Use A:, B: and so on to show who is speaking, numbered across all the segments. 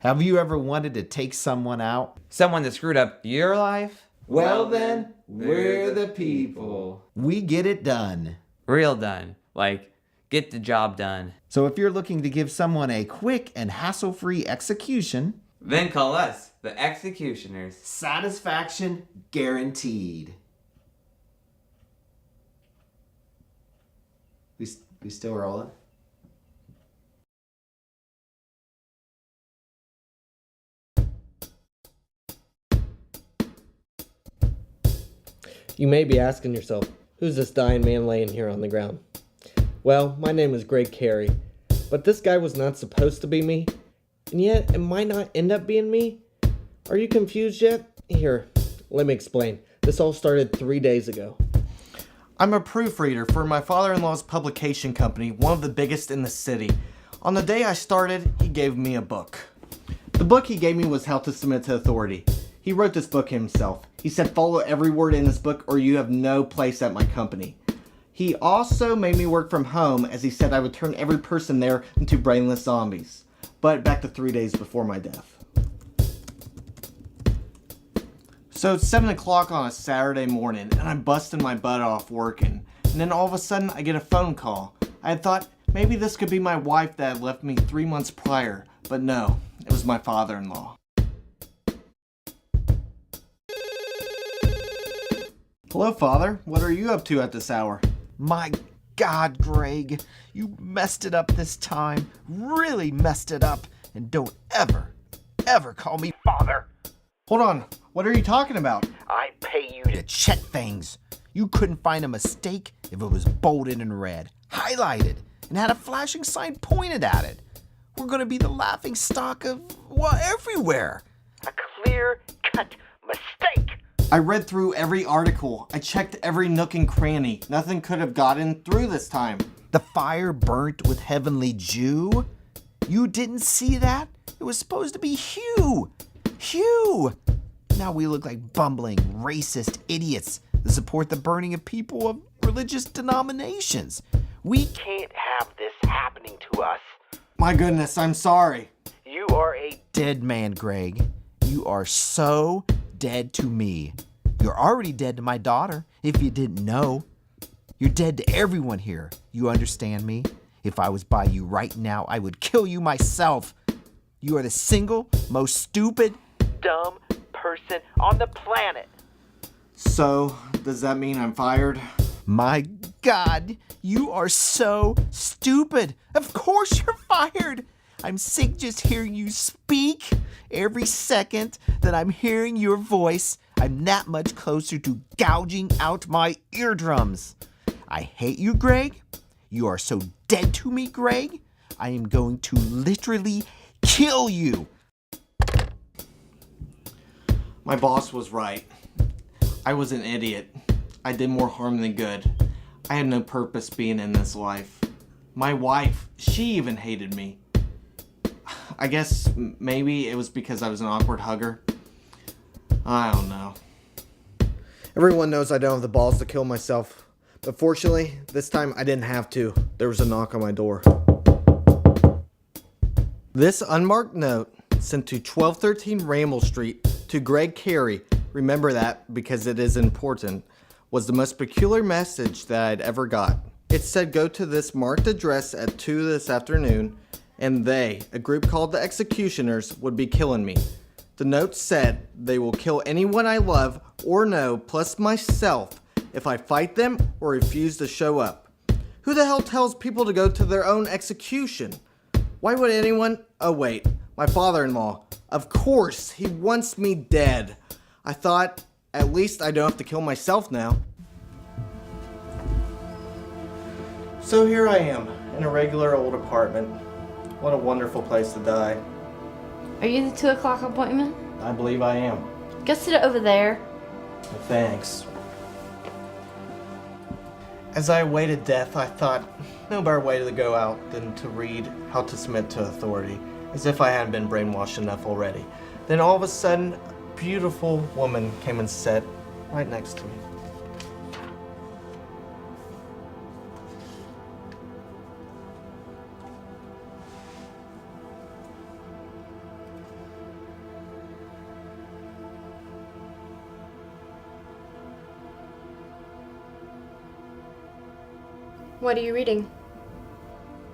A: Have you ever wanted to take someone out?
B: Someone that screwed up your life?
A: Well then, we're the people. We get it done.
B: Real done. Like, get the job done.
A: So if you're looking to give someone a quick and hassle-free execution,
B: then call us, the executioners.
A: Satisfaction guaranteed. We still rolling?
C: You may be asking yourself, who's this dying man laying here on the ground? Well, my name is Greg Carey, but this guy was not supposed to be me, and yet it might not end up being me. Are you confused yet? Here, let me explain. This all started 3 days ago.
D: I'm a proofreader for my father-in-law's publication company, one of the biggest in the city. On the day I started, he gave me a book. The book he gave me was How to Submit to Authority. He wrote this book himself. He said, follow every word in this book or you have no place at my company. He also made me work from home, as he said I would turn every person there into brainless zombies. But back to 3 days before my death. So it's 7 o'clock on a Saturday morning, and I'm busting my butt off working. And then all of a sudden, I get a phone call. I had thought maybe this could be my wife that had left me 3 months prior, but no, it was my father-in-law. Hello, Father. What are you up to at this hour?
E: My God, Greg, you messed it up this time. Really messed it up. And don't ever call me Father.
D: Hold on. What are you talking about?
E: I pay you to check things. You couldn't find a mistake if it was bolded in red, highlighted, and had a flashing sign pointed at it. We're going to be the laughing stock of, well, everywhere. A clear-cut mistake.
D: I read through every article. I checked every nook and cranny. Nothing could have gotten through this time.
E: The fire burnt with Heavenly Jew? You didn't see that? It was supposed to be Hugh. Hugh! Now we look like bumbling, racist idiots that support the burning of people of religious denominations. We can't have this happening to us.
D: My goodness, I'm sorry.
E: You are a dead man, Greg. You are so dead to me. You're already dead to my daughter, if you didn't know. You're dead to everyone here. You understand me? If I was by you right now, I would kill you myself. You are the single most stupid, dumb person on the planet.
D: So, does that mean I'm fired?
E: My God, you are so stupid. Of course you're fired. I'm sick just hearing you speak. Every second that I'm hearing your voice, I'm that much closer to gouging out my eardrums. I hate you, Greg. You are so dead to me, Greg. I am going to literally kill you.
D: My boss was right. I was an idiot. I did more harm than good. I had no purpose being in this life. My wife, she even hated me. I guess maybe it was because I was an awkward hugger. I don't know.
C: Everyone knows I don't have the balls to kill myself. But fortunately, this time I didn't have to. There was a knock on my door.
D: This unmarked note sent to 1213 Ramble Street to Greg Carey, remember that because it is important, was the most peculiar message that I'd ever got. It said go to this marked address at 2 this afternoon, and they, a group called the Executioners, would be killing me. The note said they will kill anyone I love or know, plus myself, if I fight them or refuse to show up. Who the hell tells people to go to their own execution? Why would anyone? Oh wait, my father-in-law. Of course, he wants me dead. I thought, at least I don't have to kill myself now. So here I am, in a regular old apartment. What a wonderful place to die.
F: Are you the 2 o'clock appointment?
D: I believe I am.
F: Go sit over there.
D: Thanks. As I awaited death, I thought, no better way to go out than to read How to Submit to Authority, as if I hadn't been brainwashed enough already. Then all of a sudden, a beautiful woman came and sat right next to me.
G: What are you reading?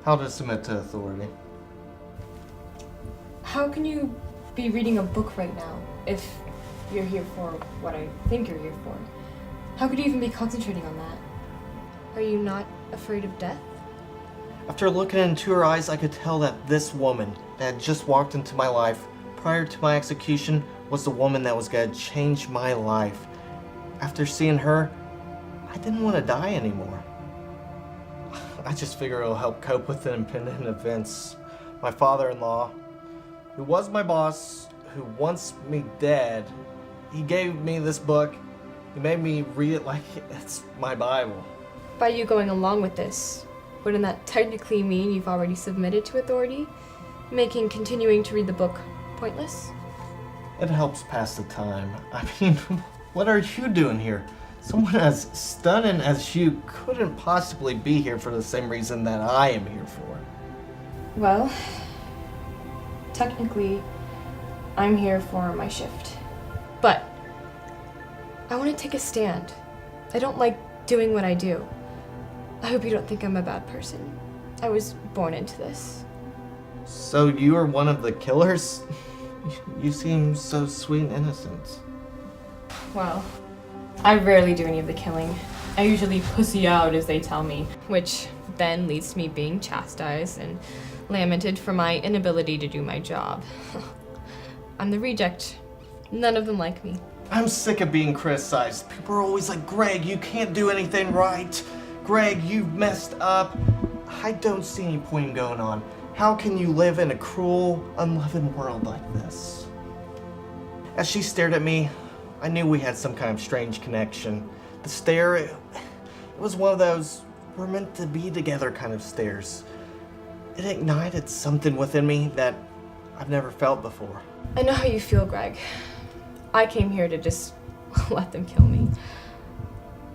D: How to submit to authority.
G: How can you be reading a book right now if you're here for what I think you're here for? How could you even be concentrating on that? Are you not afraid of death?
D: After looking into her eyes, I could tell that this woman that had just walked into my life prior to my execution was the woman that was going to change my life. After seeing her, I didn't want to die anymore. I just figure it'll help cope with the impending events. My father-in-law, who was my boss, who wants me dead, he gave me this book. He made me read it like it's my Bible.
G: By you going along with this, wouldn't that technically mean you've already submitted to authority, making continuing to read the book pointless?
D: It helps pass the time. I mean, what are you doing here? Someone as stunning as you couldn't possibly be here for the same reason that I am here for.
G: Well, technically, I'm here for my shift. But I want to take a stand. I don't like doing what I do. I hope you don't think I'm a bad person. I was born into this.
D: So you are one of the killers? You seem so sweet and innocent.
G: Well, I rarely do any of the killing. I usually pussy out, as they tell me, which then leads to me being chastised and lamented for my inability to do my job. I'm the reject. None of them like me.
D: I'm sick of being criticized. People are always like, Greg, you can't do anything right. Greg, you've messed up. I don't see any point in going on. How can you live in a cruel, unloving world like this? As she stared at me, I knew we had some kind of strange connection. The stare, it was one of those we're meant to be together kind of stares. It ignited something within me that I've never felt before.
G: I know how you feel, Greg. I came here to just let them kill me.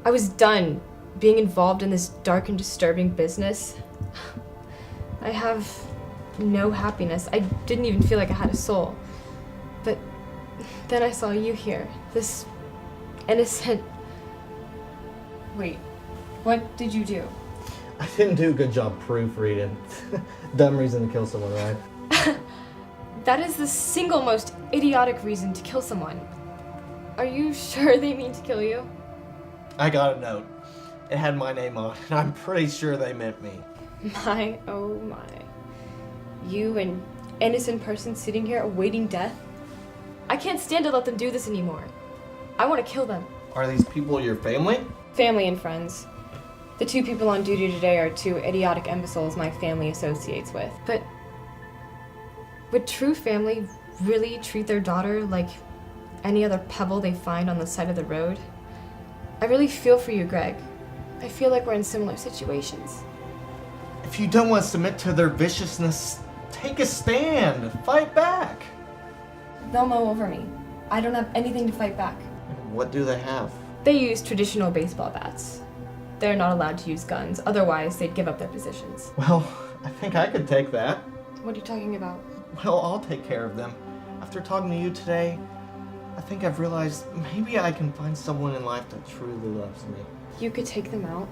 G: I was done being involved in this dark and disturbing business. I have no happiness. I didn't even feel like I had a soul. But then I saw you here, this innocent... Wait, what did you do?
D: I didn't do a good job proofreading. Dumb reason to kill someone, right?
G: That is the single most idiotic reason to kill someone. Are you sure they mean to kill you?
D: I got a note. It had my name on it, and I'm pretty sure they meant me.
G: My, oh my. You, an innocent person sitting here awaiting death? I can't stand to let them do this anymore. I want to kill them.
D: Are these people your family?
G: Family and friends. The two people on duty today are two idiotic imbeciles my family associates with. But would true family really treat their daughter like any other pebble they find on the side of the road? I really feel for you, Greg. I feel like we're in similar situations.
D: If you don't want to submit to their viciousness, take a stand. Fight back.
G: They'll mow over me. I don't have anything to fight back.
D: What do they have?
G: They use traditional baseball bats. They're not allowed to use guns, otherwise they'd give up their positions.
D: Well, I think I could take that.
G: What are you talking about?
D: Well, I'll take care of them. After talking to you today, I think I've realized maybe I can find someone in life that truly loves me.
G: You could take them out,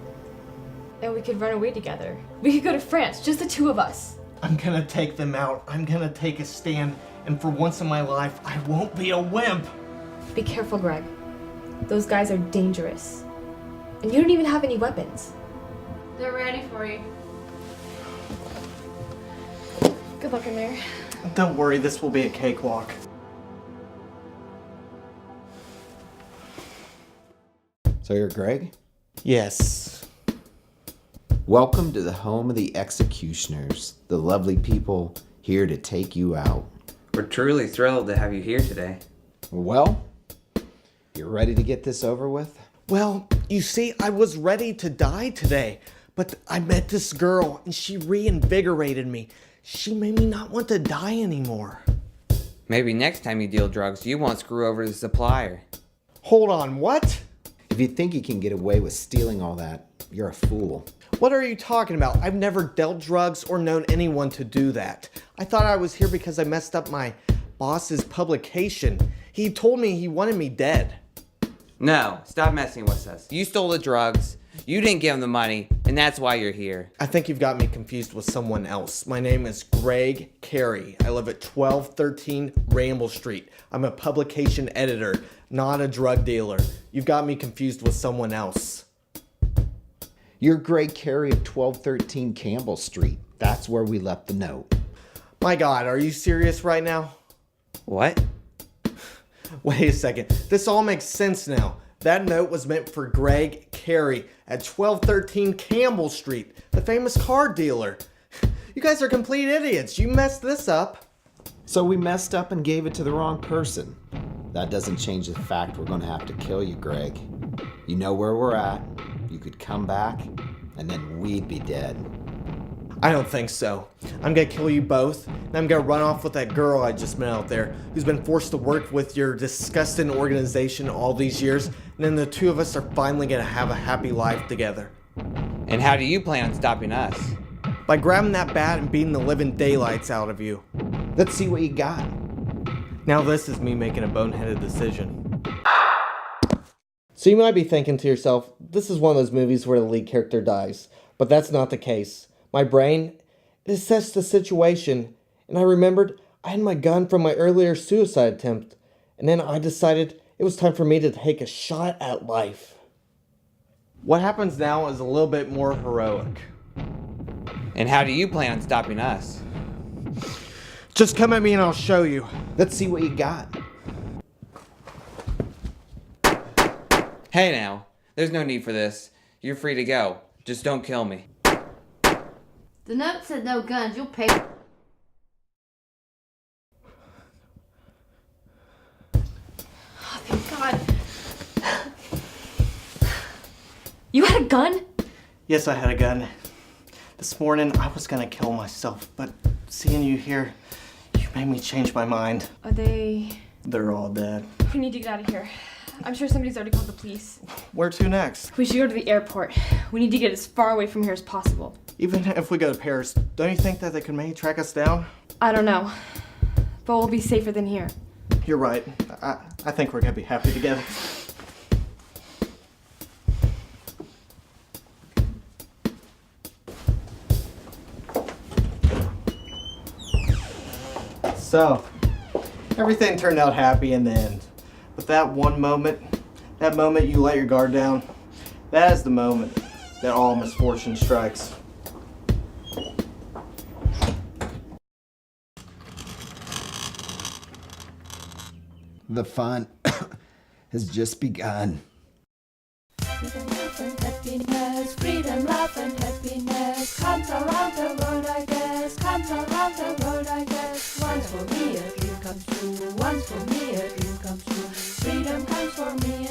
G: and we could run away together. We could go to France, just the two of us.
D: I'm gonna take them out. I'm gonna take a stand. And for once in my life, I won't be a wimp.
G: Be careful, Greg. Those guys are dangerous. And you don't even have any weapons.
F: They're ready for you.
G: Good luck in there.
D: Don't worry, this will be a cakewalk.
A: So you're Greg?
D: Yes.
A: Welcome to the home of the executioners, the lovely people here to take you out.
B: We're truly thrilled to have you here today.
A: Well, you're ready to get this over with?
D: Well, you see, I was ready to die today, but I met this girl and she reinvigorated me. She made me not want to die anymore.
B: Maybe next time you deal drugs, you won't screw over the supplier.
D: Hold on, what?
A: If you think you can get away with stealing all that, you're a fool.
D: What are you talking about? I've never dealt drugs or known anyone to do that. I thought I was here because I messed up my boss's publication. He told me he wanted me dead.
B: No, stop messing with us. You stole the drugs, you didn't give him the money, and and that's why you're here.
D: I think you've got me confused with someone else. My name is Greg Carey. I live at 1213 Ramble Street. I'm a publication editor, not a drug dealer. You've got me confused with someone else.
A: You're Greg Carey of 1213 Campbell Street. That's where we left the note.
D: My God, are you serious right now?
B: What?
D: Wait a second. This all makes sense now. That note was meant for Greg Carey at 1213 Campbell Street, the famous car dealer. You guys are complete idiots. You messed this up.
A: So we messed up and gave it to the wrong person. That doesn't change the fact we're going to have to kill you, Greg. You know where we're at. You could come back, and then we'd be dead.
D: I don't think so. I'm gonna kill you both, and I'm gonna run off with that girl I just met out there, who's been forced to work with your disgusting organization all these years, and then the two of us are finally gonna have a happy life together.
B: And how do you plan on stopping us?
D: By grabbing that bat and beating the living daylights out of you.
A: Let's see what you got.
D: Now this is me making a boneheaded decision. So you might be thinking to yourself, this is one of those movies where the lead character dies, but that's not the case. My brain, it assessed the situation, and I remembered I had my gun from my earlier suicide attempt, and then I decided it was time for me to take a shot at life. What happens now is a little bit more heroic.
B: And how do you plan on stopping us?
D: Just come at me and I'll show you.
A: Let's see what you got.
B: Hey now, there's no need for this. You're free to go. Just don't kill me.
F: The note said no guns. You'll pay.
G: Oh, thank God. You had a gun?
D: Yes, I had a gun. This morning I was gonna kill myself, but seeing you here, you made me change my mind.
G: Are they...
D: They're all dead.
G: We need to get out of here. I'm sure somebody's already called the police.
D: Where to next?
G: We should go to the airport. We need to get as far away from here as possible.
D: Even if we go to Paris, don't you think that they could maybe track us down?
G: I don't know. But we'll be safer than here.
D: You're right. I think we're gonna be happy together. So, everything turned out happy in the end. But that one moment, that moment you let your guard down, that is the moment that all misfortune strikes.
A: The fun has just begun.
H: Freedom, love, and happiness. Freedom, love, and happiness. Comes around the world, I guess. Comes around the world, I guess. Once for me, a dream comes true. Once for me, a dream comes true. Freedom comes for me.